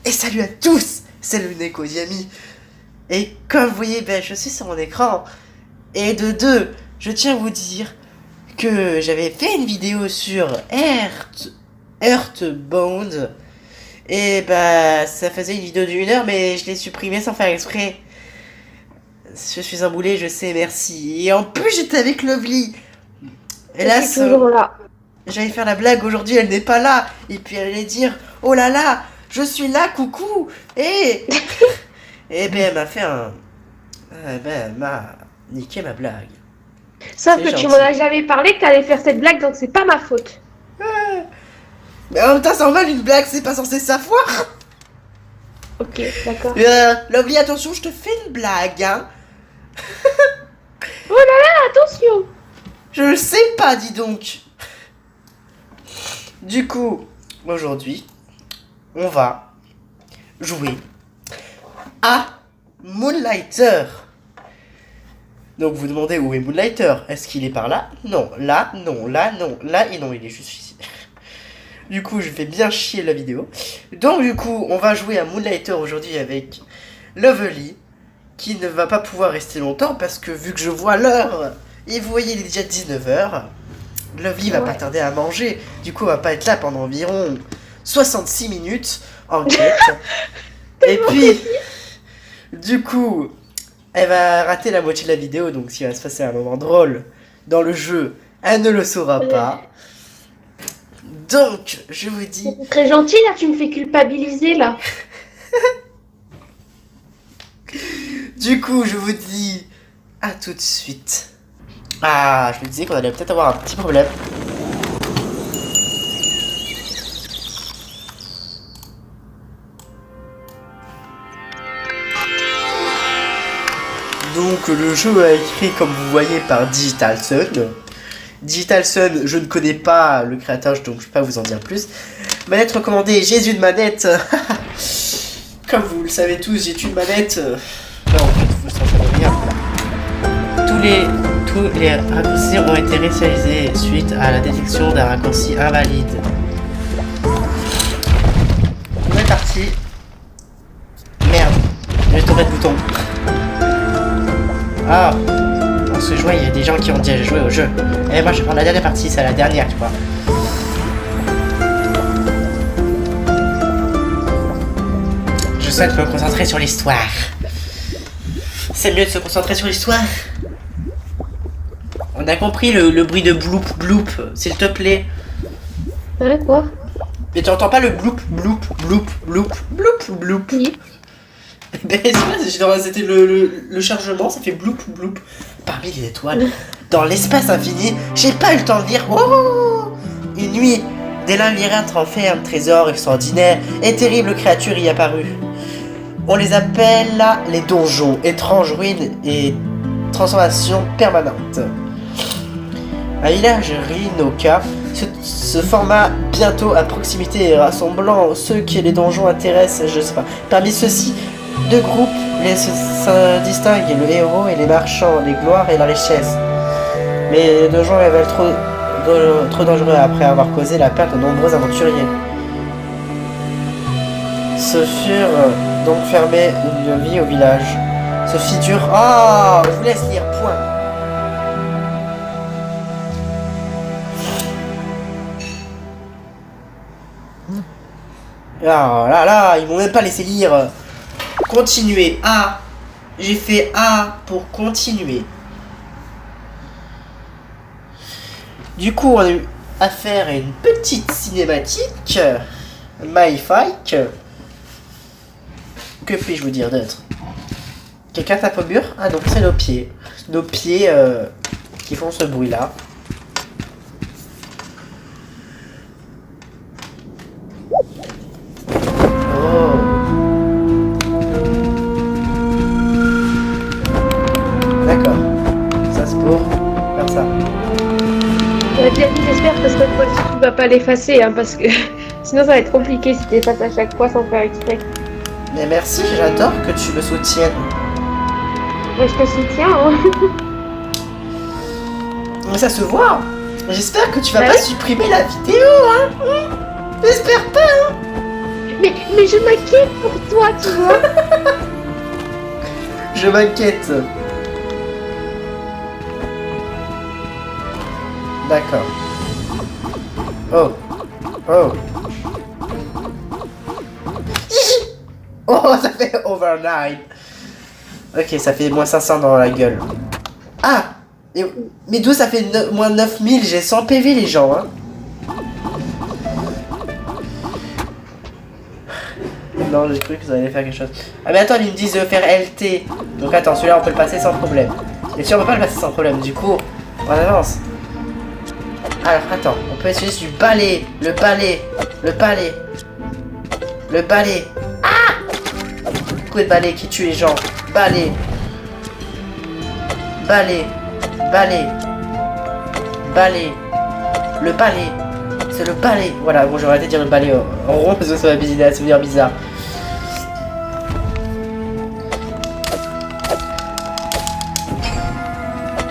Et salut à tous, c'est le Neko Yami. Et comme vous voyez, je suis sur mon écran. Et de deux, je tiens à vous dire que j'avais fait une vidéo sur Earthbound. Et ça faisait une vidéo d'une heure, mais je l'ai supprimée sans faire exprès. Je suis un boulet, je sais, merci. Et en plus, j'étais avec Lovely. Et là, je suis toujours là. j'allais faire la blague, aujourd'hui elle n'est pas là. Et puis elle allait dire, oh là là, je suis là, coucou. Et elle m'a fait un... elle m'a niqué ma blague. Sauf C'est que tu gentil. m'en as jamais parlé que t'allais faire cette blague, donc c'est pas ma faute. Mais en même temps, c'est normal, une blague, c'est pas censé savoir. Ok, d'accord. Lovely, attention, je te fais une blague, hein. Oh là là, attention. Je le sais pas, dis donc. Du coup, aujourd'hui, on va jouer à Moonlighter. Donc vous demandez où est Moonlighter? Est-ce qu'il est par là? Non, là, non, là, non, là et non, il est juste ici. Du coup, je fais bien chier la vidéo. Donc du coup, on va jouer à Moonlighter aujourd'hui avec Lovely, qui ne va pas pouvoir rester longtemps parce que vu que je vois l'heure, et vous voyez, il est déjà 19h, Lovely va pas tarder à manger. Du coup, on va pas être là pendant environ 66 minutes en quête. Et puis, du coup, elle va rater la moitié de la vidéo, donc s'il va se passer un moment drôle dans le jeu, elle ne le saura pas. Donc, je vous dis... C'est très gentil, là, tu me fais culpabiliser, là. Du coup, je vous dis à tout de suite. Ah, je me disais qu'on allait peut-être avoir un petit problème. Donc le jeu est écrit comme vous voyez par Digital Sun. Digital Sun, je ne connais pas le créateur, donc je ne peux pas vous en dire plus. Manette recommandée, Jésus de manette. Comme vous le savez tous, j'ai une manette. Non, en fait, vous sentez rien. Tous les raccourcis ont été réinitialisés suite à la détection d'un raccourci invalide. On est parti. Merde, j'ai tombé de bouton. Ah, on se jouait, il y a des gens qui ont déjà joué au jeu. Et moi je vais prendre la dernière partie, c'est la dernière, tu vois. Je souhaite me concentrer sur l'histoire. C'est mieux de se concentrer sur l'histoire. On a compris le bruit de bloop bloop, s'il te plaît. Quoi? Mais tu entends pas le bloop bloop bloop bloop bloop bloop? Oui. Ben c'était le chargement, ça fait bloop bloop. Parmi les étoiles, dans l'espace infini, j'ai pas eu le temps de dire oh. Une nuit, des labyrinthes renferment trésors extraordinaires et terribles créatures y apparues. On les appelle là les donjons, étranges ruines et transformations permanentes. Un village Rinoka se forma bientôt à proximité, rassemblant ceux qui les donjons intéressent, je sais pas. Parmi ceux-ci, deux groupes se distinguent, le héros et les marchands, les gloires et la richesse. Mais les donjons révèlent trop dangereux après avoir causé la perte de nombreux aventuriers. Ce furent donc fermés une vie au village. Ce fit dur. Ah, je vous laisse lire, point. Ah là là, ils m'ont même pas laissé lire. Continuer. A. J'ai fait A pour continuer. Du coup, on a eu affaire à une petite cinématique. Magnifique. Que puis-je vous dire d'autre? Quelqu'un tape au mur? Ah donc c'est nos pieds. Nos pieds qui font ce bruit-là. J'espère que cette fois-ci tu vas pas l'effacer, hein, parce que sinon ça va être compliqué si tu effaces à chaque fois sans faire exprès. Mais merci, j'adore que tu me soutiennes. Ouais, je te soutiens, hein. Mais ça se voit. J'espère que tu vas Bah pas oui. supprimer la vidéo, hein. J'espère pas, hein. Mais mais je m'inquiète pour toi, tu vois. Je m'inquiète. D'accord. Oh. Oh. Oh, ça fait overnight. Ok, ça fait moins 500 dans la gueule. Ah. Mais d'où ça fait moins 9000? J'ai 100 PV les gens, hein. Non, j'ai cru que ça allait faire quelque chose. Ah mais attends, ils me disent de faire LT. Donc attends, celui-là on peut le passer sans problème. Et si on peut pas le passer sans problème, du coup, on avance. Alors attends, on peut utiliser du balai. Le balai. Le balai. Le balai. Ah! Coup de balai qui tue les gens. Balai. Balai. Balai. Balai. Le balai. C'est le balai. Voilà, bon, j'aurais arrêté de dire le balai en rond parce que ça va devenir bizarre.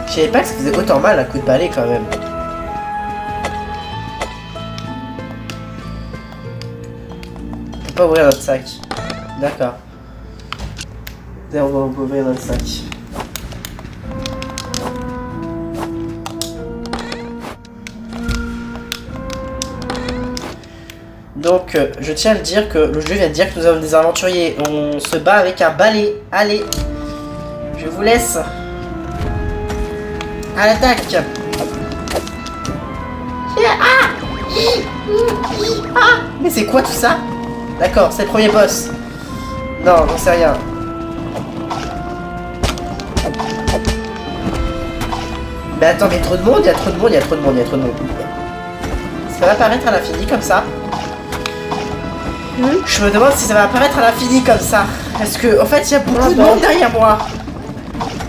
Je savais pas que ça faisait autant mal un coup de balai quand même. On peut pas ouvrir notre sac. D'accord. On va ouvrir notre sac. Donc, je tiens à le dire que le jeu vient de dire que nous avons des aventuriers. On se bat avec un balai. Allez, je vous laisse. À l'attaque. Mais c'est quoi tout ça? D'accord, c'est le premier boss. Non, j'en sais rien. Mais attends, mais il y a trop de monde, il y a trop de monde, il y a trop de monde, il y a trop de monde. Ça va apparaître à l'infini comme ça? Je me demande si ça va apparaître à l'infini comme ça. Parce que, en fait, il y a beaucoup de monde derrière moi.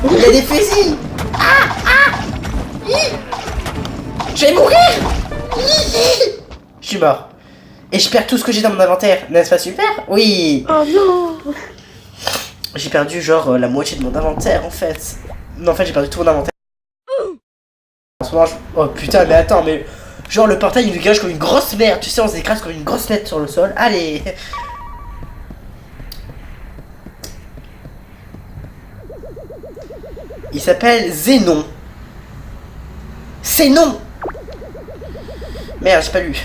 Il y a des fusils. Je vais mourir. Je suis mort. Et je perds tout ce que j'ai dans mon inventaire. N'est-ce pas super? Oui. Oh non. J'ai perdu genre la moitié de mon inventaire en fait. Non, en fait, j'ai perdu tout mon inventaire. En ce moment, oh putain, mais attends, mais... Genre le portail il nous gage comme une grosse merde. Tu sais, on s'écrase comme une grosse merde sur le sol. Allez. Il s'appelle Zénon. C'est non. Merde, j'ai pas lu.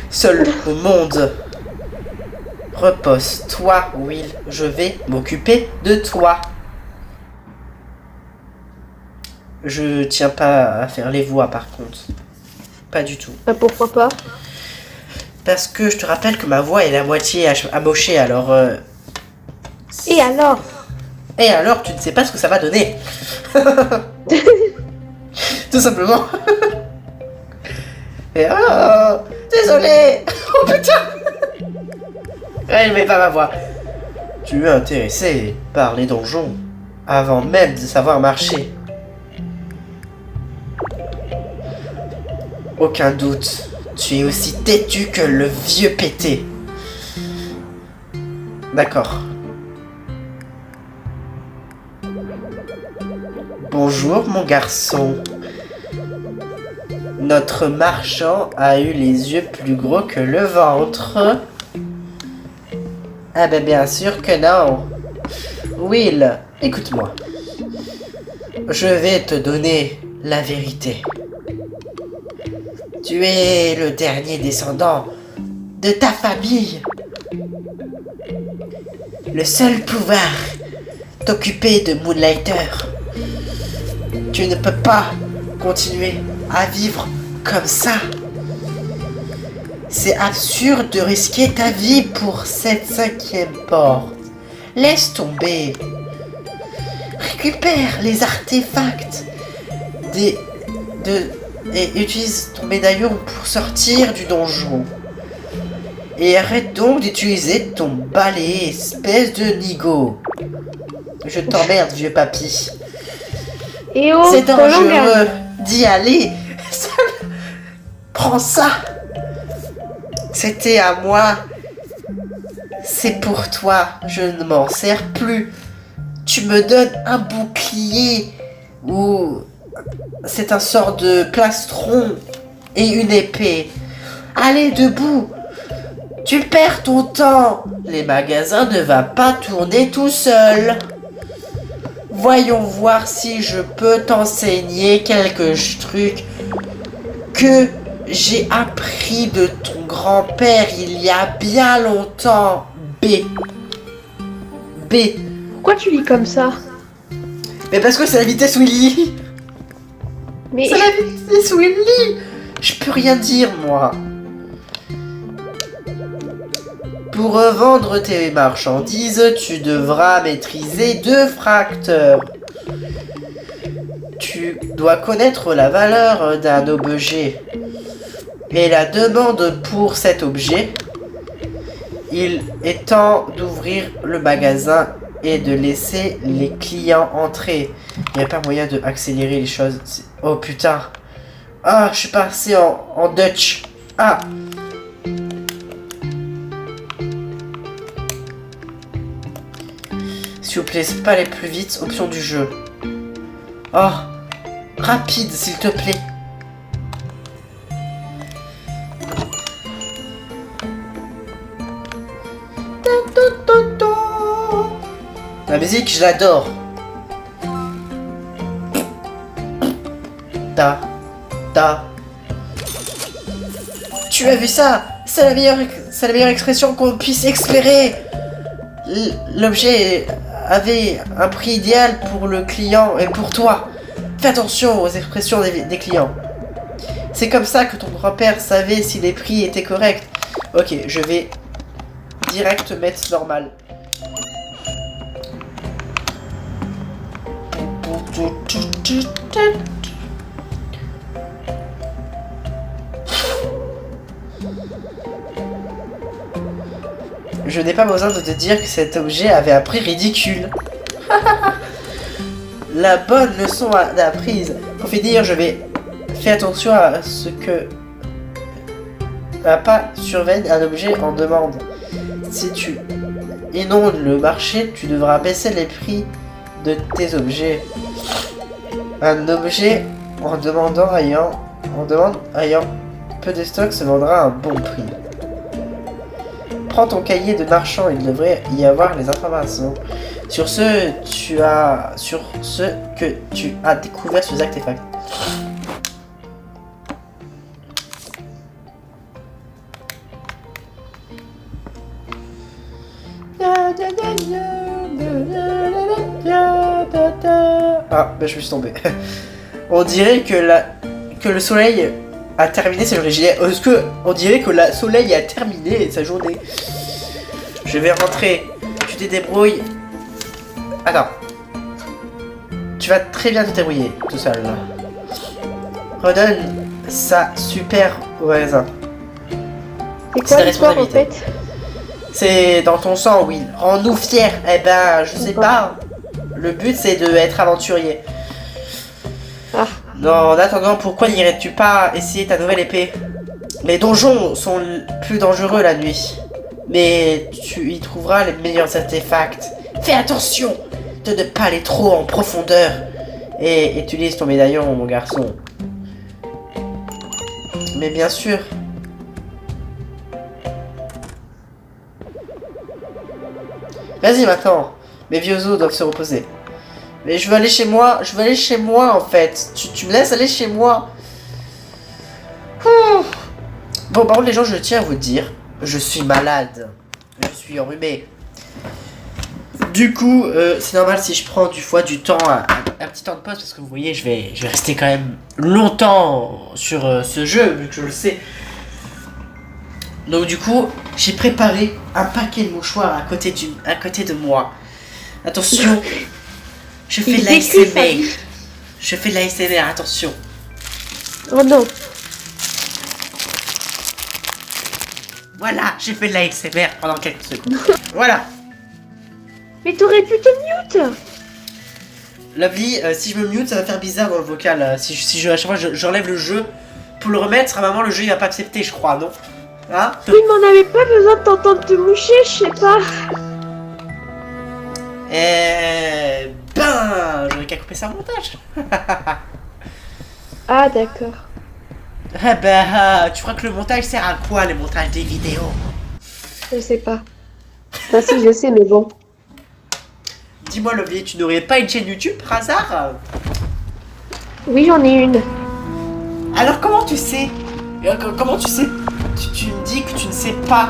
Seul au monde. Repose-toi, Will. Je vais m'occuper de toi. Je tiens pas à faire les voix par contre. Pas du tout. Pourquoi pas? Parce que je te rappelle que ma voix est la moitié amochée, alors... Et alors? Et alors, tu ne sais pas ce que ça va donner. Tout simplement. Et oh, désolé. Oh putain. Elle met pas ma voix. Tu es intéressé par les donjons avant même de savoir marcher. Aucun doute, tu es aussi têtu que le vieux pété. D'accord. Bonjour mon garçon. Notre marchand a eu les yeux plus gros que le ventre. Ah ben bien sûr que non. Will, écoute-moi. Je vais te donner la vérité. Tu es le dernier descendant de ta famille. Le seul pouvoir t'occuper de Moonlighter. Tu ne peux pas continuer à vivre comme ça. C'est absurde de risquer ta vie pour cette 5e porte. Laisse tomber. Récupère les artefacts et utilise ton médaillon pour sortir du donjon. Et arrête donc d'utiliser ton balai, espèce de nigo. Je t'emmerde, vieux papy. Et oh, c'est dangereux d'y aller. Prends ça. C'était à moi. C'est pour toi. Je ne m'en sers plus. Tu me donnes un bouclier ou c'est un sort de plastron et une épée. Allez, debout. Tu perds ton temps. Les magasins ne vont pas tourner tout seuls. Voyons voir si je peux t'enseigner quelques trucs que j'ai appris de ton grand-père il y a bien longtemps. B. Pourquoi tu lis comme ça? Mais parce que c'est la vitesse où il lit. Mais C'est la vitesse où il lit. Je peux rien dire, moi. Pour revendre tes marchandises, tu devras maîtriser 2 fracteurs. Tu dois connaître la valeur d'un objet et la demande pour cet objet. Il est temps d'ouvrir le magasin et de laisser les clients entrer. Il n'y a pas moyen de accélérer les choses. Oh putain. Ah, je suis passé en Dutch. Ah. S'il vous plaît, c'est pas aller plus vite. Option du jeu. Oh. Rapide, s'il te plaît. La musique, je l'adore. Tu as vu ça? C'est la meilleure expression qu'on puisse espérer. L'objet avait un prix idéal pour le client et pour toi. Fais attention aux expressions des clients. C'est comme ça que ton grand-père savait si les prix étaient corrects. Ok, je vais direct mettre normal. Je n'ai pas besoin de te dire que cet objet avait un prix ridicule. La bonne leçon apprise. Pour finir, je vais faire attention à ce que pas surveille un objet en demande. Si tu inondes le marché, tu devras baisser les prix de tes objets. Un objet en demande ayant peu de stock se vendra à un bon prix. Prends ton cahier de marchand, il devrait y avoir les informations sur ce que tu as découvert sur les artefacts. Ah, ben je me suis tombé. On dirait que le soleil a terminé sa journée. Est-ce que on dirait que le soleil a terminé sa journée? Je vais rentrer. Tu te débrouilles. Attends. Tu vas très bien te débrouiller tout seul. Redonne ça super au magasin. c'est quoi l'histoire en fait? C'est dans ton sang, oui. Rends-nous fiers. Eh ben, je sais pas. Le but, c'est d'être aventurier. Ah. Non, en attendant, pourquoi n'irais-tu pas essayer ta nouvelle épée? Les donjons sont plus dangereux la nuit. Mais tu y trouveras les meilleurs artefacts. Fais attention de ne pas aller trop en profondeur. Et utilise ton médaillon, mon garçon. Mais bien sûr. Vas-y maintenant. Mes vieux os doivent se reposer. Mais je veux aller chez moi. Je veux aller chez moi en fait. Tu me laisses aller chez moi. Bon, par contre les gens, je tiens à vous dire. Je suis malade. Je suis enrhumé. Du coup, c'est normal si je prends du temps, un petit temps de pause. Parce que vous voyez, je vais rester quand même longtemps sur ce jeu. Vu que je le sais. Donc du coup, j'ai préparé un paquet de mouchoirs à côté de moi. Attention. Je fais de l'ASMR. Je fais de l'ASMR, attention. Oh non. Voilà, j'ai fait de l'ASMR pendant quelques secondes. Voilà. Mais t'aurais pu te mute. Lovely, si je me mute, ça va faire bizarre dans le vocal. À chaque fois j'enlève le jeu pour le remettre, à un moment le jeu il va pas accepter, je crois, non? Hein? Oui, mais on n'avait pas besoin de t'entendre te moucher, je sais pas. J'aurais qu'à couper ça au montage. Ah, d'accord. Ah bah, tu crois que le montage sert à quoi, les montages des vidéos? Je sais pas. Enfin, si, je sais, mais bon. Dis-moi, Lovely, tu n'aurais pas une chaîne YouTube par hasard? Oui, j'en ai une. Alors comment tu sais? Comment tu sais? Tu me dis que tu ne sais pas.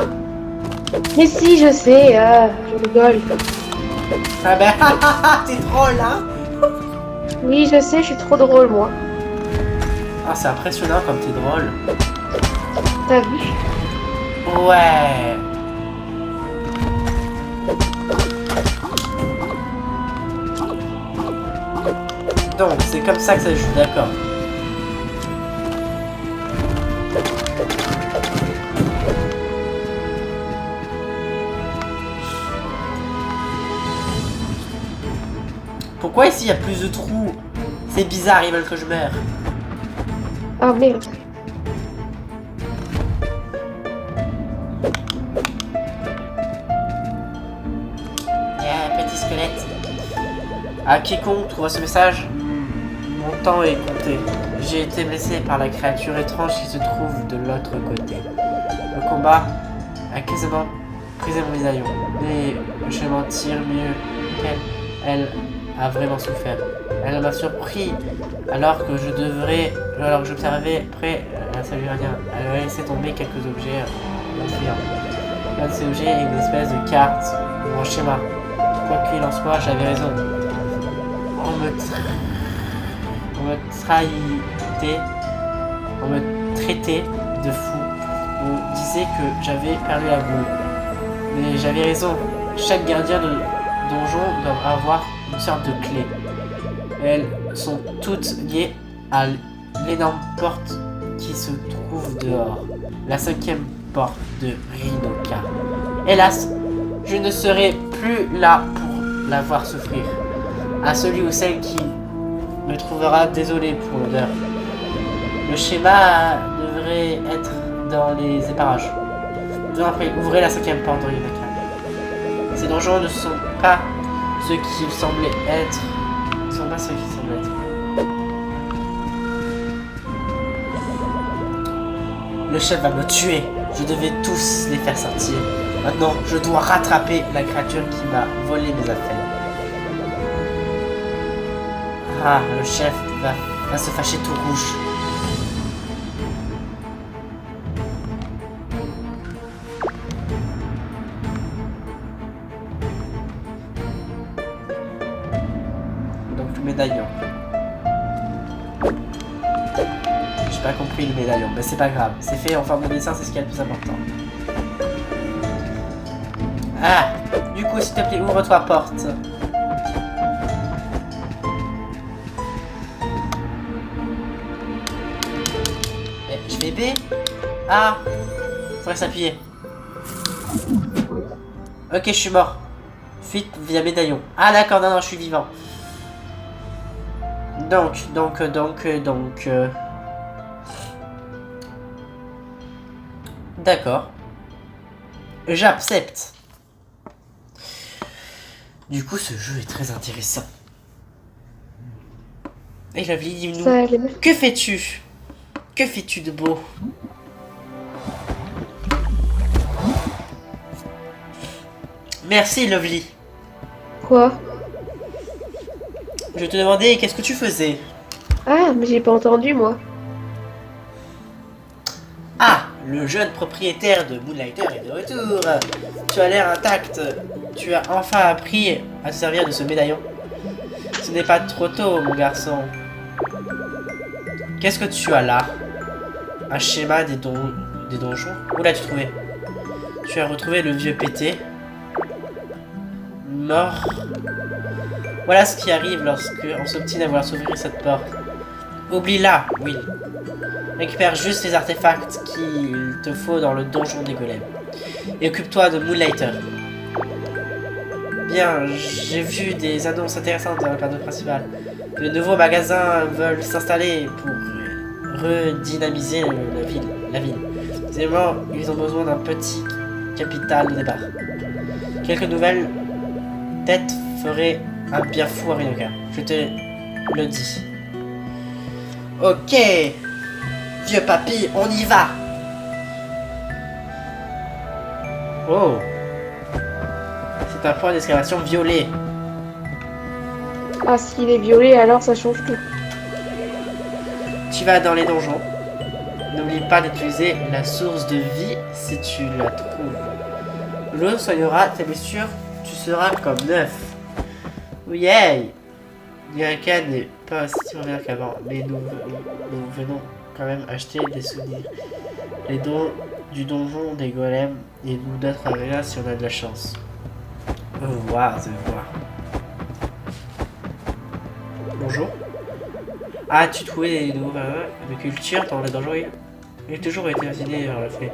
Mais si, je sais, je rigole. Ah ben, t'es drôle, hein? Oui, je sais, je suis trop drôle, moi. Ah, c'est impressionnant comme t'es drôle. T'as vu? Ouais. Donc, c'est comme ça que ça joue, d'accord. Pourquoi ici il y a plus de trous? C'est bizarre, ils veulent que je meure. Ah merde. Petit squelette. À quiconque trouve ce message, mon temps est compté. J'ai été blessé par la créature étrange qui se trouve de l'autre côté. Le combat a quasiment brisé mon médaillon. Mais je m'en tire mieux qu'elle. Elle a vraiment souffert. Elle m'a surpris alors que j'observais près à sa rien. Elle a laissé tomber quelques objets en fuyant. L'un de ces objets est une espèce de carte ou un schéma. Quoi qu'il en soit, j'avais raison. On me traitait de fou. On disait que j'avais perdu la boule. Mais j'avais raison. Chaque gardien de donjon doit avoir une sorte de clé. Elles sont toutes liées à l'énorme porte qui se trouve dehors. La 5e porte de Rinoka. Hélas, je ne serai plus là pour la voir souffrir. À celui ou celle qui me trouvera désolé pour l'odeur. Le schéma devrait être dans les éparages. Demain après, ouvrez la 5e porte de Rinoka. Ces donjons ne sont pas ceux qui semblaient être. Ils ne sont pas ceux qui semblent être. Le chef va me tuer. Je devais tous les faire sortir. Maintenant, je dois rattraper la créature qui m'a volé mes affaires. Ah, le chef va se fâcher tout rouge. Donc le médaillon. J'ai pas compris le médaillon, mais c'est pas grave. C'est fait en forme de dessin, c'est ce qui est le plus important. Ah, du coup, s'il te plaît, ouvre-toi porte. Je fais B. Ah, faudrait s'appuyer. Ok, je suis mort. Fuite via médaillon. Ah d'accord, non, je suis vivant. Donc. D'accord. J'accepte. Du coup, ce jeu est très intéressant. Et Lovely, dis-nous, que fais-tu? Que fais-tu de beau? Merci, Lovely. Quoi? Je te demandais qu'est-ce que tu faisais. Ah, mais j'ai pas entendu, moi. Ah, le jeune propriétaire de Moonlighter est de retour. Tu as l'air intact. Tu as enfin appris à te servir de ce médaillon. Ce n'est pas trop tôt, mon garçon. Qu'est-ce que tu as là? Un schéma des donjons? Où l'as-tu trouvé? Tu as retrouvé le vieux pété. Mort. Voilà ce qui arrive lorsque on s'obstine à vouloir s'ouvrir cette porte. Oublie-la, Will. Récupère juste les artefacts qu'il te faut dans le donjon des golems. Et occupe-toi de Moonlighter. Bien, j'ai vu des annonces intéressantes dans le panneau principal. De nouveaux magasins veulent s'installer pour redynamiser la ville. Évidemment, ils ont besoin d'un petit capital de départ. Quelques nouvelles têtes feraient un bien fou à Rinoka. Je te le dis. Ok, vieux papy, on y va. Oh. C'est un point d'exclamation violet. Ah, s'il est violet, alors ça change tout. Tu vas dans les donjons. N'oublie pas d'utiliser la source de vie si tu la trouves. L'eau soignera tes blessures, tu seras comme neuf. Yay! Yurika n'est pas aussi populaire qu'avant, mais nous venons quand même acheter des souvenirs. Les dons du donjon des golems et nous d'autres arénas si on a de la chance. Au revoir, au revoir. Bonjour. Ah, tu trouvais des nouveaux de culture dans le donjon? Il a toujours été fasciné par le fait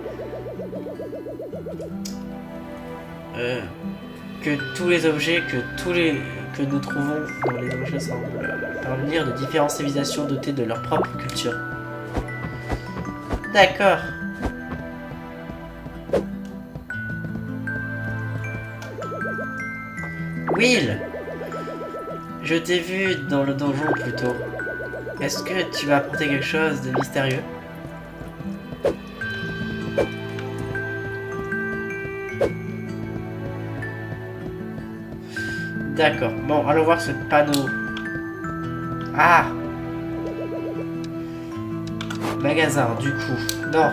que tous les objets, que nous trouvons dans les donjons semblent parvenir de différentes civilisations dotées de leur propre culture. D'accord. Will, je t'ai vu dans le donjon plus tôt. Est-ce que tu vas apporter quelque chose de mystérieux? D'accord. Bon, allons voir ce panneau. Ah! Magasin, du coup. Nord.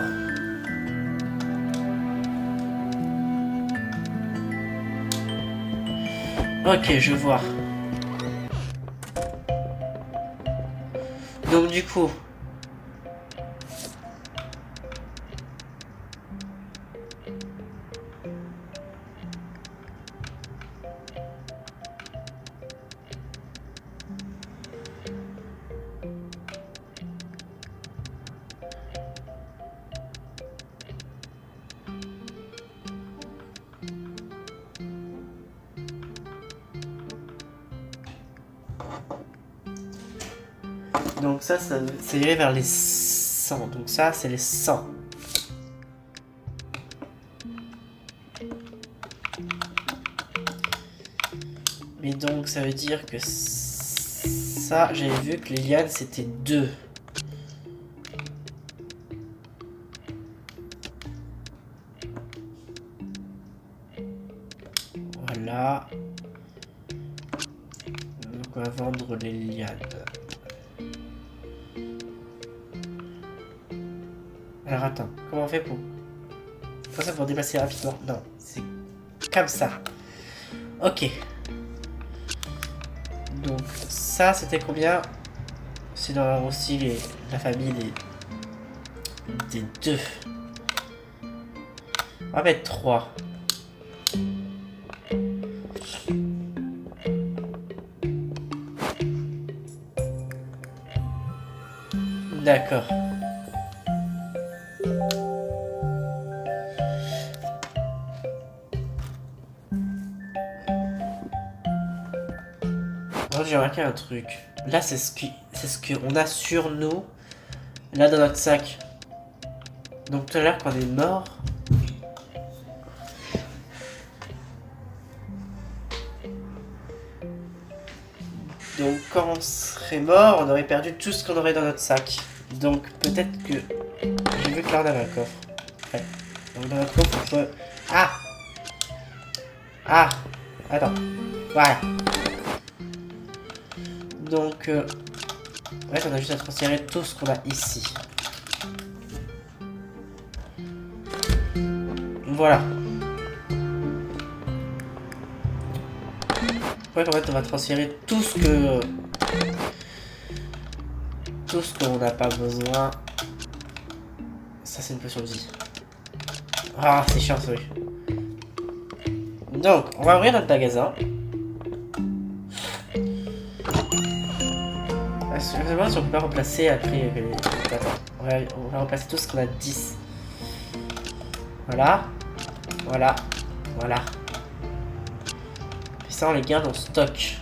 Ok, je vois. Donc du coup... Donc ça c'est irait vers les 100. Donc ça, c'est les 100. Mais donc, ça veut dire que ça, j'avais vu que les lianes, c'était 2. Voilà. Donc, on va vendre les lianes. Alors attends, comment on fait pour... Pas ça pour déplacer rapidement. Non, c'est comme ça. Ok. Donc ça c'était combien? C'est dans aussi la famille des 2. On va mettre 3. D'accord. J'ai remarqué un truc. Là, c'est ce qu'on a sur nous. Là, dans notre sac. Donc, tout à l'heure, quand on est mort. Donc, quand on serait mort, on aurait perdu tout ce qu'on aurait dans notre sac. Donc, peut-être que... J'ai vu que là, on avait un coffre. Ouais. Donc, dans notre coffre, on peut... Ah! Ah! Attends. Voilà. Donc, ouais, on a juste à transférer tout ce qu'on a ici. Voilà. Ouais, en fait, on va transférer tout ce que... Tout ce qu'on n'a pas besoin. Ça, c'est une potion de vie. Ah, c'est chiant, ça, oui. Donc, on va ouvrir notre magasin. Je me demande si on peut pas remplacer après. Attends, on va remplacer tout ce qu'on a 10. Voilà. Voilà. Voilà. Et ça, on les garde en stock.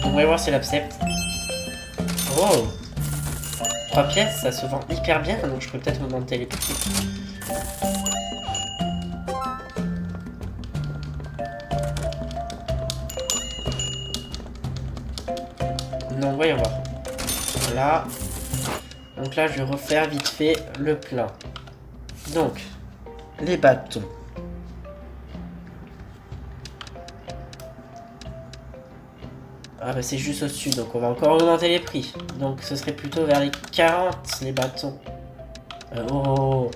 On va voir si elle accepte. Oh, 3 pièces, ça se vend hyper bien, donc je peux peut-être augmenter les prix. Non, voyons voir. Voilà. Donc là, je vais refaire vite fait le plein. Donc, les bâtons. Ah bah c'est juste au-dessus, donc on va encore augmenter les prix. Donc ce serait plutôt vers les 40 les bâtons. Oh.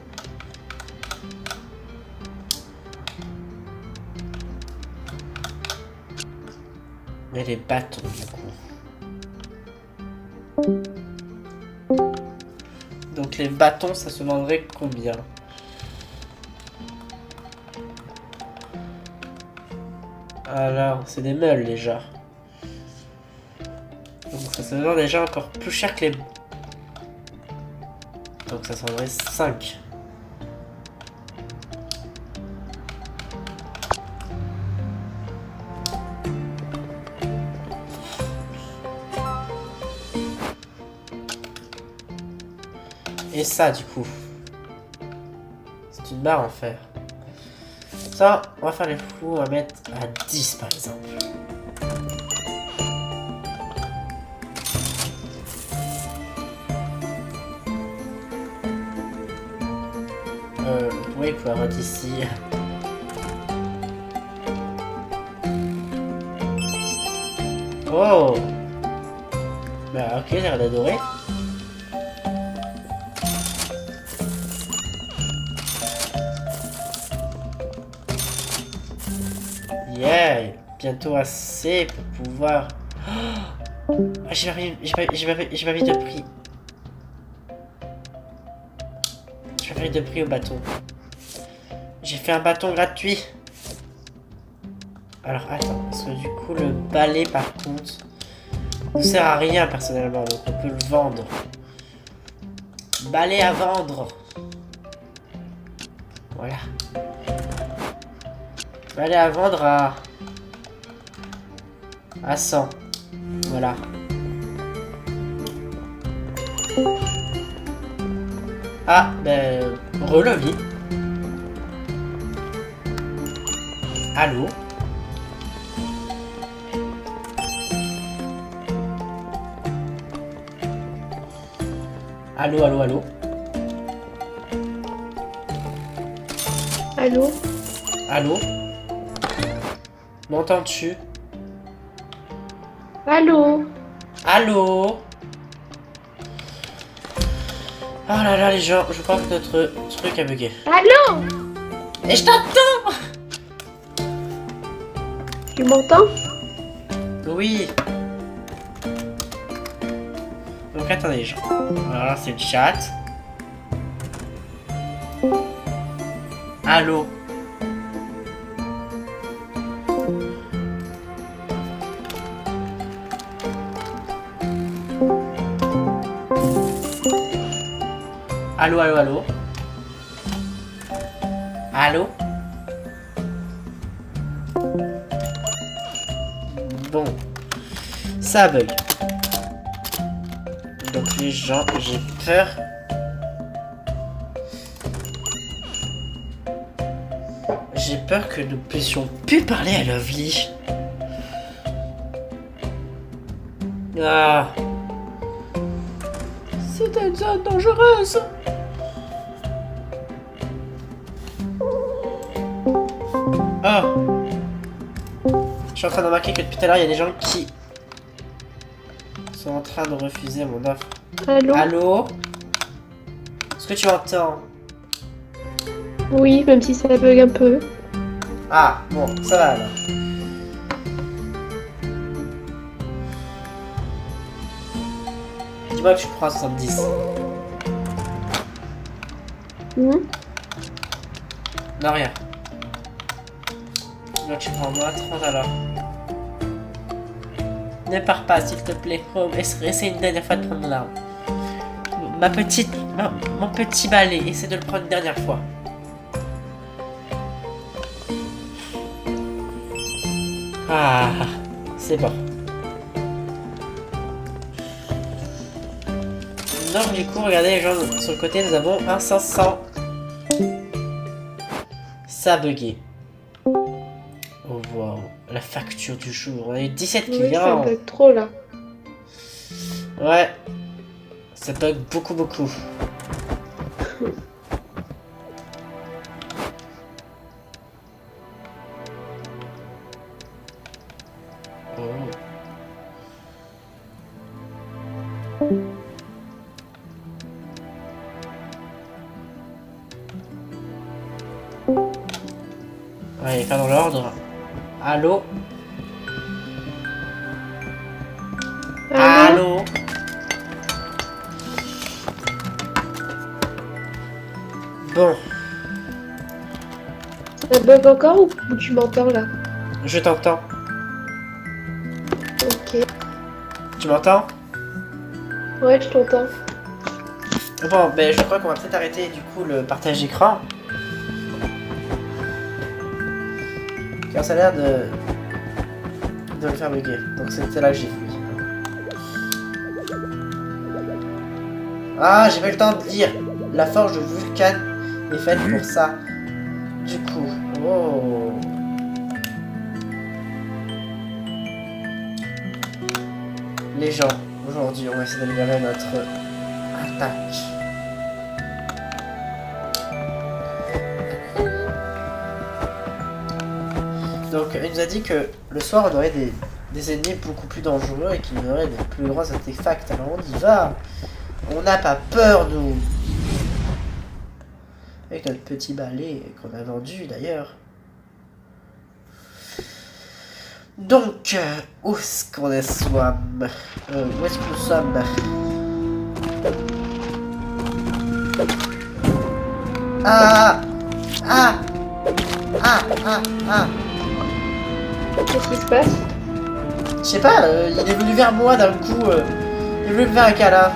Mais les bâtons du coup. Donc les bâtons ça se vendrait combien? Alors c'est des meules déjà. Donc ça se vend déjà encore plus cher que les... Donc ça se vendrait 5. Et ça du coup. C'est une barre en fer. Ça, on va faire les fous, on va mettre à 10 par exemple. Vous pouvez pouvoir être ici. Oh! Bah ok, j'ai l'air d'adorer. Yeah! Bientôt assez pour pouvoir... Oh, j'ai pas mis de prix. J'ai pas mis de prix au bâton. J'ai fait un bâton gratuit. Alors attends, parce que du coup le balai par contre ne sert à rien personnellement, donc on peut le vendre. Balai à vendre. Voilà. Balai à vendre à 100. Voilà. Ah, ben, relevé. Allô? Allô, allô, allô? Allô? Allô? M'entends-tu? Allô? Allô? Oh là là, les gens, je crois que notre truc a bugué. Allô? Et je t'entends! Tu m'entends? Oui. Donc attendez, voilà, c'est le chat. Allô? Allô, allô, allô? Allô? Bon. Ça bug. Donc les gens, j'ai peur. J'ai peur que nous puissions plus parler à Lovely. Ah. C'est une zone dangereuse. Oh. Je suis en train de remarquer que depuis tout à l'heure, il y a des gens qui sont en train de refuser mon offre. Allô? Allô? Est-ce que tu entends? Oui, même si ça bug un peu. Ah, bon, ça va alors. Dis-moi que tu prends à 70. Hmm? Non, rien. Dis-moi que tu prends moi 30 alors. Ne pars pas, s'il te plaît. Oh, essaie une dernière fois de prendre mon arme. Mon petit balai, essaie de le prendre une dernière fois. Ah, c'est bon. Donc du coup, regardez les gens sur le côté, nous avons un 500. Ça a bugué. Oh wow, la facture du jour. On a eu 17 Oui, clients. ça bug trop là. Ouais. Ça bug beaucoup. Oh. Ouais, faire dans l'ordre. Allô? Allô? Bon. Ça bug encore ou tu m'entends là? Je t'entends. Ok. Tu m'entends? Ouais, je t'entends. Bon, ben je crois qu'on va peut-être arrêter du coup le partage d'écran. Car ça a l'air de le faire bugger. Donc c'était là que j'ai vu. Ah, j'ai pas eu le temps de lire. La forge de Vulcan est faite pour ça. Du coup, oh. Les gens, aujourd'hui, on va essayer d'améliorer notre attaque. Donc, il nous a dit que le soir, on aurait des ennemis beaucoup plus dangereux et qu'il y aurait des plus gros artefacts. Alors, on y va. On n'a pas peur, nous. Avec notre petit balai qu'on a vendu, d'ailleurs. Donc, où est-ce qu'on est, Swam? Où est-ce que nous sommes? Ah! Ah! Ah! Ah! Ah! Qu'est-ce qui se passe? Je sais pas, il est venu vers moi d'un coup. Il est venu me faire un câlin.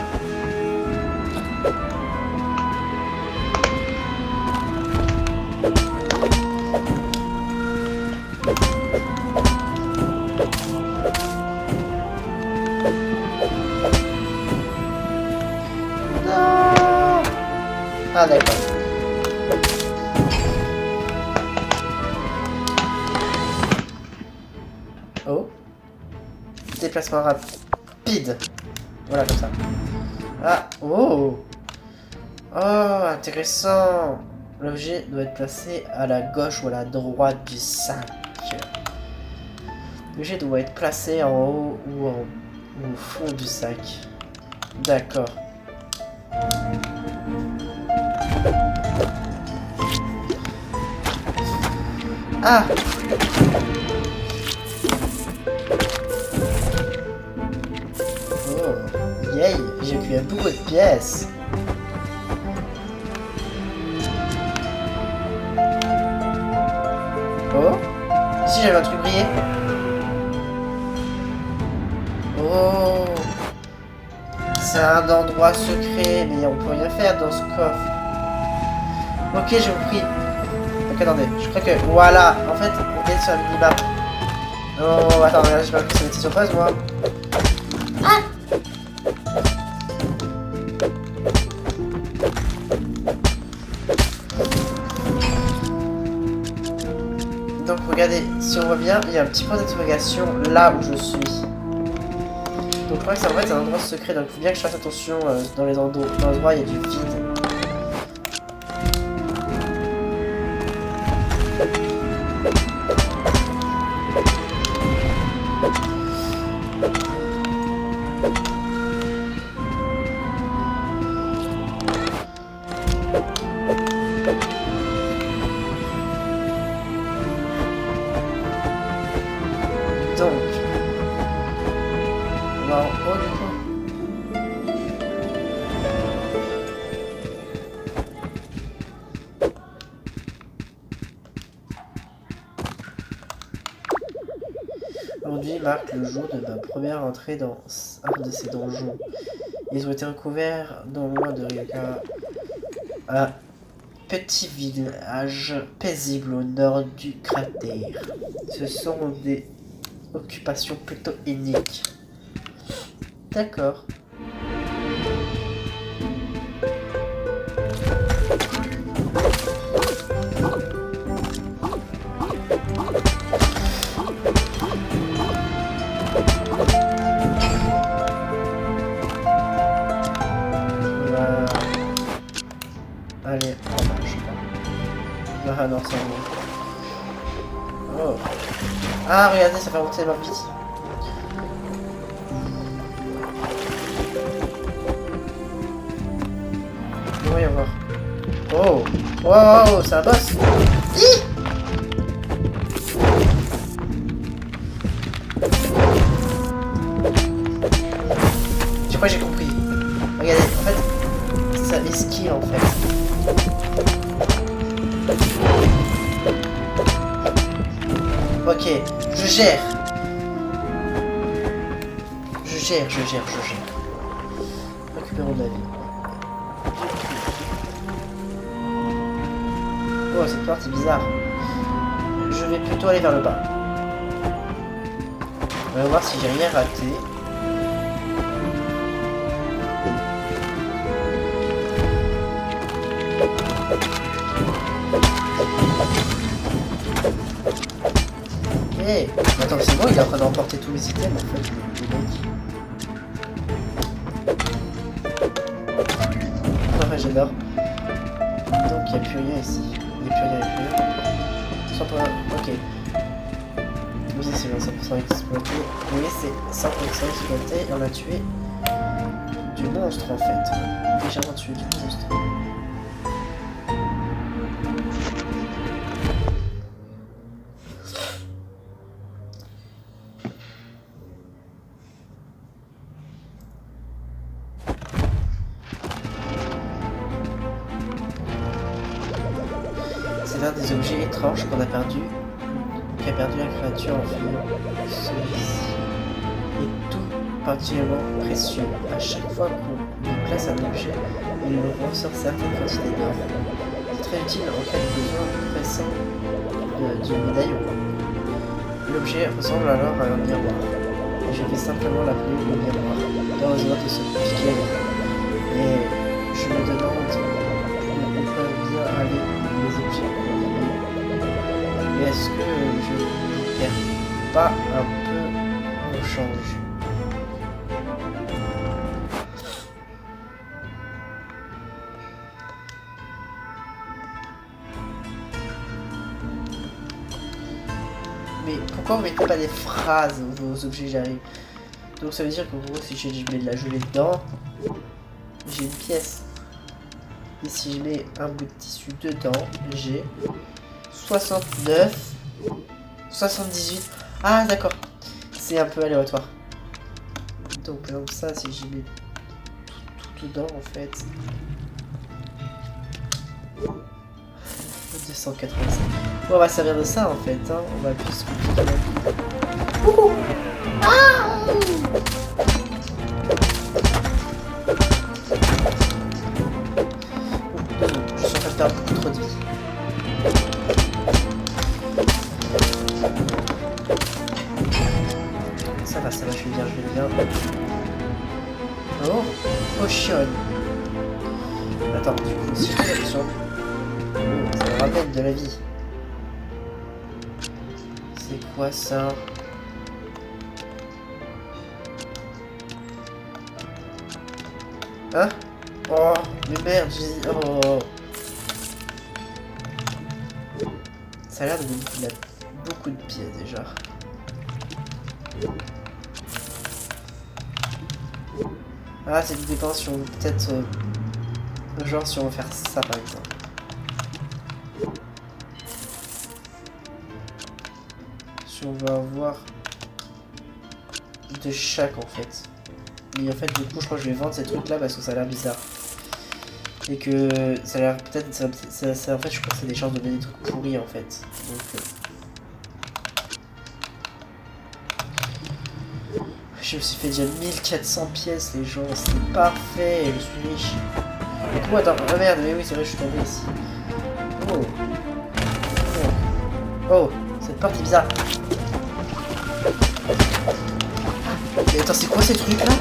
Non! Ah d'accord. Oh. Déplacement rapide. Voilà, comme ça. Ah, oh. Oh, intéressant. L'objet doit être placé à la gauche ou à la droite du sac. L'objet doit être placé en haut ou au fond du sac. D'accord. Ah! Oh, yay! J'ai cueilli beaucoup de pièces. Oh! Ici j'avais un truc brillé. Oh! C'est un endroit secret, mais on peut rien faire dans ce coffre. Ok, j'ai compris. Ok, attendez, je crois que... Voilà, en fait, on est sur la mini-map. Oh, attends, j'ai pas pu se mettre sur pause, moi. Ah! Donc, regardez, si on voit bien, il y a un petit point d'interrogation là où je suis. Donc, je crois que ça va être un endroit secret, donc il faut bien que je fasse attention dans les endroits où il y a du vide. Donc, on va en haut du coup. Aujourd'hui marque le jour de ma première entrée dans un de ces donjons. Ils ont été recouverts non loin de Ryoka, un petit village paisible au nord du cratère. Ce sont des occupations plutôt uniques. D'accord. Ah non, c'est bon. Oh. Ah, regardez, ça fait monter ma vie. Il va y avoir. Oh! Wow, c'est un boss! Hi! Je crois que j'ai compris. Regardez, en fait, ça esquive en fait. Ok, je gère. Je gère. Récupérons de la vie. Oh, cette porte est bizarre. Je vais plutôt aller vers le bas. On va voir si j'ai rien raté. Hey, attends, c'est bon, il est en train d'emporter tous les items en fait, le mec. Ah, j'adore. Donc il n'y a plus rien ici. Il n'y a plus rien. 100%. Ok. Oui, c'est 100% exploité. Oui, c'est 100% exploité. Et on a tué du monstre en fait. Légèrement tué du monstre. C'est l'un des objets étranges qu'on a perdu, qui a perdu la créature en fuyant. Celui-ci est tout particulièrement précieux. À chaque fois qu'on lui place un objet, il nous ressort certaines quantités d'or. C'est très utile en cas de besoin pressant du médaillon. L'objet ressemble alors à un miroir. Et je vais simplement l'appeler le miroir. Heureusement de se piquer. Et je me demande où on peut bien aller les objets. Mais est-ce que je ne perds pas un peu au change? Mais pourquoi vous mettez pas des phrases vos objets j'arrive? Donc ça veut dire qu'en gros si je mets de la gelée dedans, j'ai une pièce. Et si je mets un bout de tissu dedans, j'ai 69, 78. Ah d'accord, c'est un peu aléatoire. Donc par exemple ça, si j'y mets tout dedans en fait. 285. Bon, on va servir de ça en fait, hein. On va plus se compliquer la vie. Je suis en train de perdre beaucoup trop de vie. Ça va, je vais bien. Oh, potion. Attends, du coup, si je fais la potion, ça me rappelle de la vie. C'est quoi ça? Hein? Oh, mais merde, j'ai dit... Oh. Ça a l'air de mettre beaucoup de pièces déjà. Ah, c'est du dépend si on veut peut-être... genre si on veut faire ça par exemple. Si on veut avoir de chaque en fait. Mais en fait du coup je crois que je vais vendre ces trucs là parce que ça a l'air bizarre. Et que ça a l'air peut-être... en fait je crois que c'est des chances de donner des trucs pourris en fait. Donc... je me suis fait déjà 1400 pièces les gens, c'est parfait, je suis riche. Du coup attends, ah merde, mais oui c'est vrai je suis tombé ici. Oh, cette porte est bizarre. Mais attends, c'est quoi ces trucs là?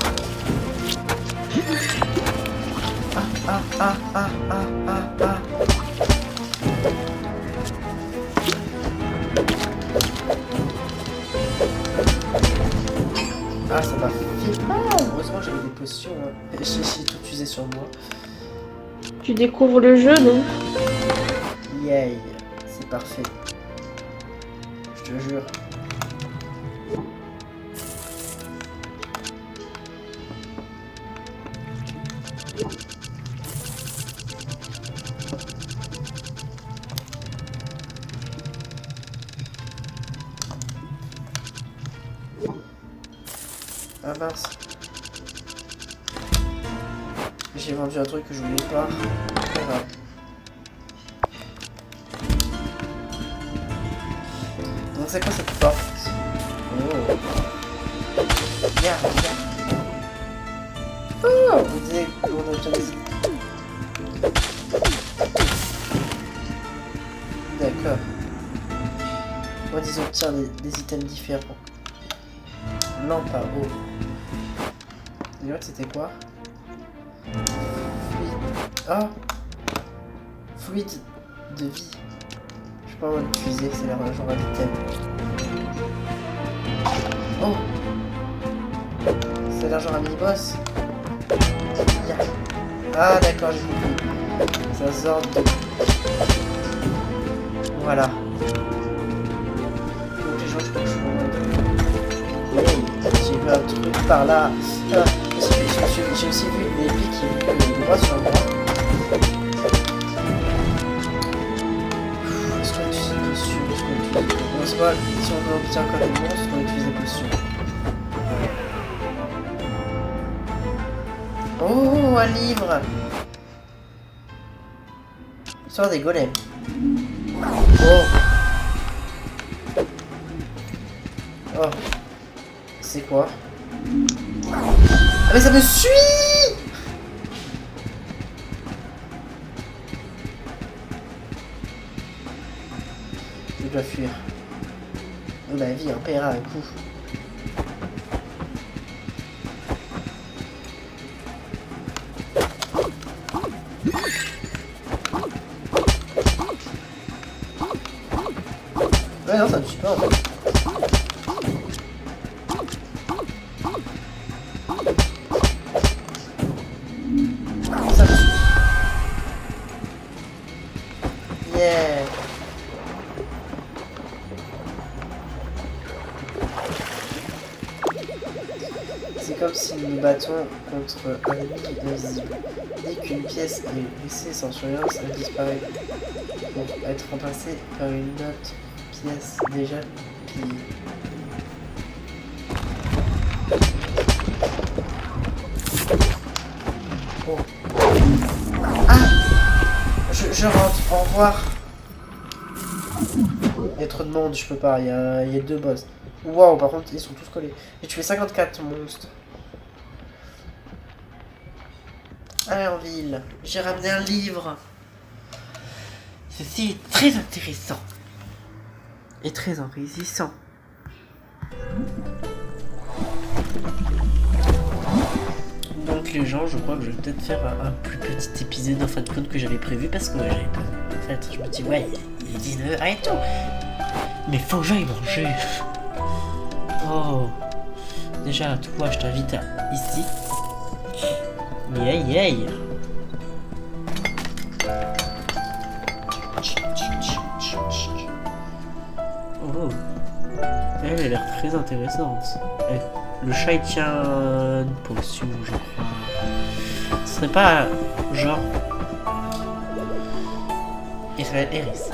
Ah. Ah, ça m'a fait mal. Heureusement j'avais des potions. Hein. J'ai tout usé sur moi. Tu découvres le jeu, non? Yay. C'est parfait. Je te jure. Ah mince. J'ai vendu un truc que je voulais pas. Très grave. Donc c'est quoi cette porte? Oh. Bien, bien. Oh, vous disiez qu'on autorise. D'accord. On dit obtient des items différents. Lampe à eau. Et l'autre c'était quoi? Fluide. Oh! Fluide de vie. Je sais pas comment l'utiliser, c'est l'air d'un genre d'item. Oh! C'est l'air genre un mini-boss. Yeah. Ah d'accord, j'ai compris. Ça sort de... Voilà. Donc les gens je crois que je j'ai vu un truc par là. J'ai aussi vu une épée qui est droit sur moi. Est-ce qu'on utilise des potions? Est-ce qu'on utilise... Non, c'est pas... Si on obtient encore des monstres, on utilise des potions. Oh, un livre! Histoire des golems. Oh! Oh! C'est quoi? Ah mais ça me suit! Je dois fuir. Oh, ma vie en paiera un coup. Ouais non ça me suit pas en fait. C'est comme si nous battons contre un ennemi invisible. Dès qu'une pièce est laissée sans surveillance, elle disparaît pour être remplacée par une autre pièce déjà pliée. Oh. Ah! Je rentre, au revoir. Il y a trop de monde, je peux pas, il y a deux boss. Waouh, par contre, ils sont tous collés. J'ai tué 54 monstres. Allez en ville. J'ai ramené un livre. Ceci est très intéressant. Et très enrichissant. Donc les gens, je crois que je vais peut-être faire un plus petit épisode en fin de compte que j'avais prévu parce que j'avais pas... En fait, je me dis, ouais, il est 19h et tout. Mais faut que j'aille manger. Oh. Déjà, toi, je t'invite à ici. Yay, yay. Oh. Elle a l'air très intéressante. Le chat, il tient une potion, je crois. Ce serait pas genre... Il s'appelle Eris.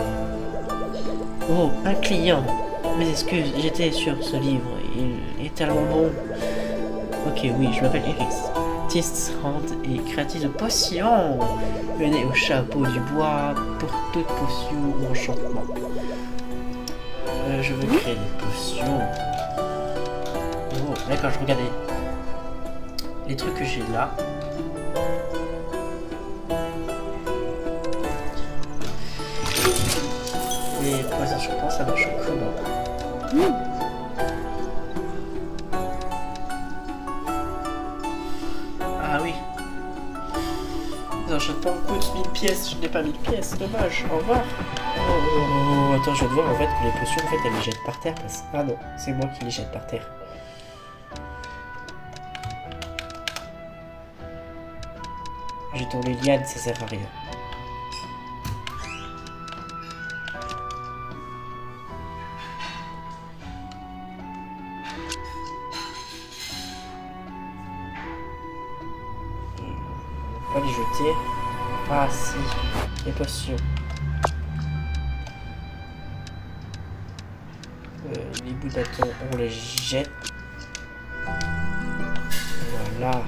Oh, un client. Mes excuses, j'étais sur ce livre. Il est tellement bon. Ok, oui, je m'appelle Eris. Artiste, rente et créatrice de potions. Venez au chapeau du bois pour toute potion ou enchantement. Je veux créer des potions. Oh, d'accord, je regardais les trucs que j'ai là. Et pour les enchantements, ça marche comment? Ah oui. Les enchantements coûtent 1000 pièces. Je n'ai pas 1000 pièces, dommage. Au revoir. Oh, attends, je viens de voir en fait que les potions, en fait, elles les jettent par terre. Parce... Ah non, c'est moi qui les jette par terre. J'ai tourné liane, ça sert à rien. Pas les jeter. Ah si, les potions. Les bouts de bâton, on les jette. Voilà.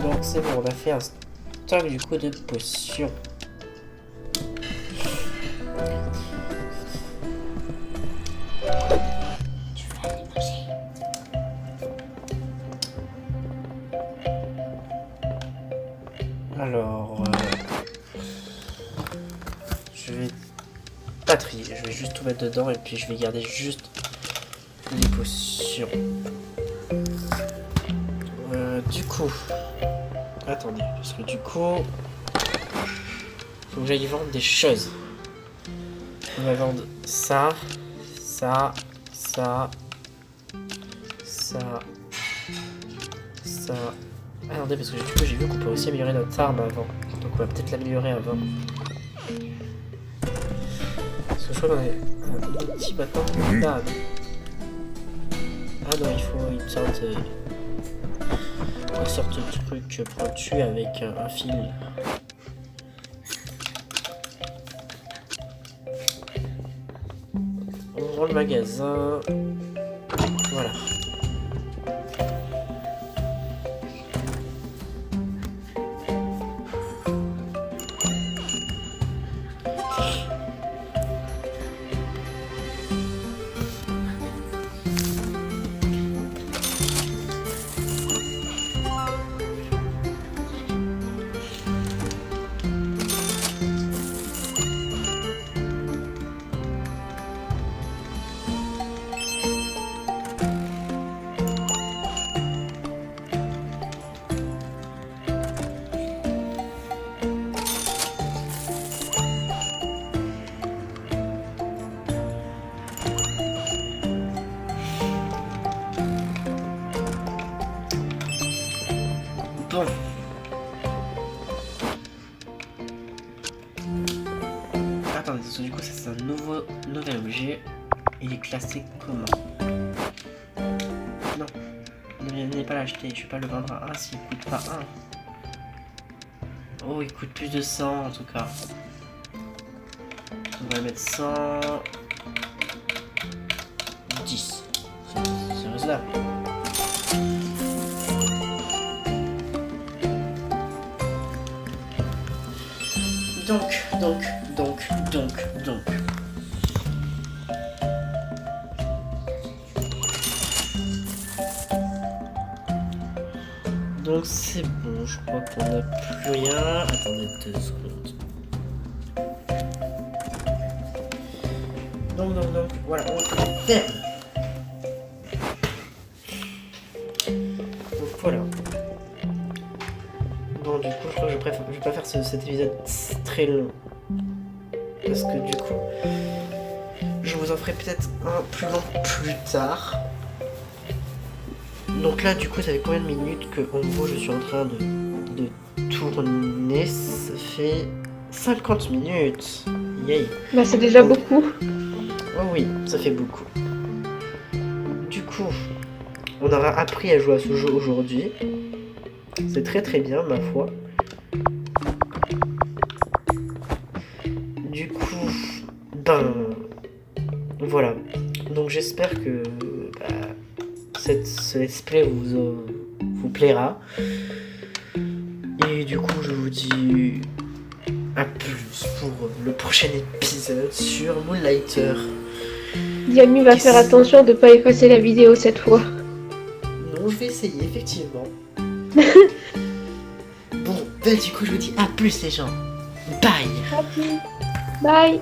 Donc c'est bon, on a fait un stock du coup de potions. Tu vas aller manger. Alors, je vais pas trier, je vais juste tout mettre dedans et puis je vais garder juste les potions. Du coup, attendez, parce que du coup, faut que j'aille vendre des choses. On va vendre ça, ça, ça, ça, ça. Attendez, parce que du coup, j'ai vu qu'on peut aussi améliorer notre arme avant. Donc on va peut-être l'améliorer avant. Parce que je crois qu'on a un petit bâton de dame. Ah non, il faut une sorte de truc pointu avec un fil. On rend le magasin. Voilà. Bon. Attendez, du coup, ça c'est un nouvel objet. Il est classé comment? Non. Ne venez pas l'acheter, je vais pas le vendre à 1 s'il coûte pas 1. Oh, il coûte plus de 100 en tout cas. On va le mettre 110. C'est raisonnable. Donc c'est bon, je crois qu'on n'a plus rien. Attendez 2 secondes. Donc, voilà, on ferme. Donc voilà. Bon, du coup, je crois que je vais pas faire cet épisode très long. Parce que du coup, je vous en ferai peut-être un plus long plus tard. Donc là, du coup, ça fait combien de minutes que, en gros, je suis en train de tourner? Ça fait 50 minutes. Yay. Bah, c'est déjà beaucoup. Oh oui, ça fait beaucoup. Du coup, on aura appris à jouer à ce jeu aujourd'hui. C'est très très bien, ma foi. Du coup, ben... voilà. Donc j'espère que ce let's play vous plaira. Et du coup, je vous dis à plus pour le prochain épisode sur Moonlighter. Yami va faire attention de pas effacer la vidéo cette fois. Non, je vais essayer, effectivement. Bon, ben du coup, je vous dis à plus les gens. Bye. Bye.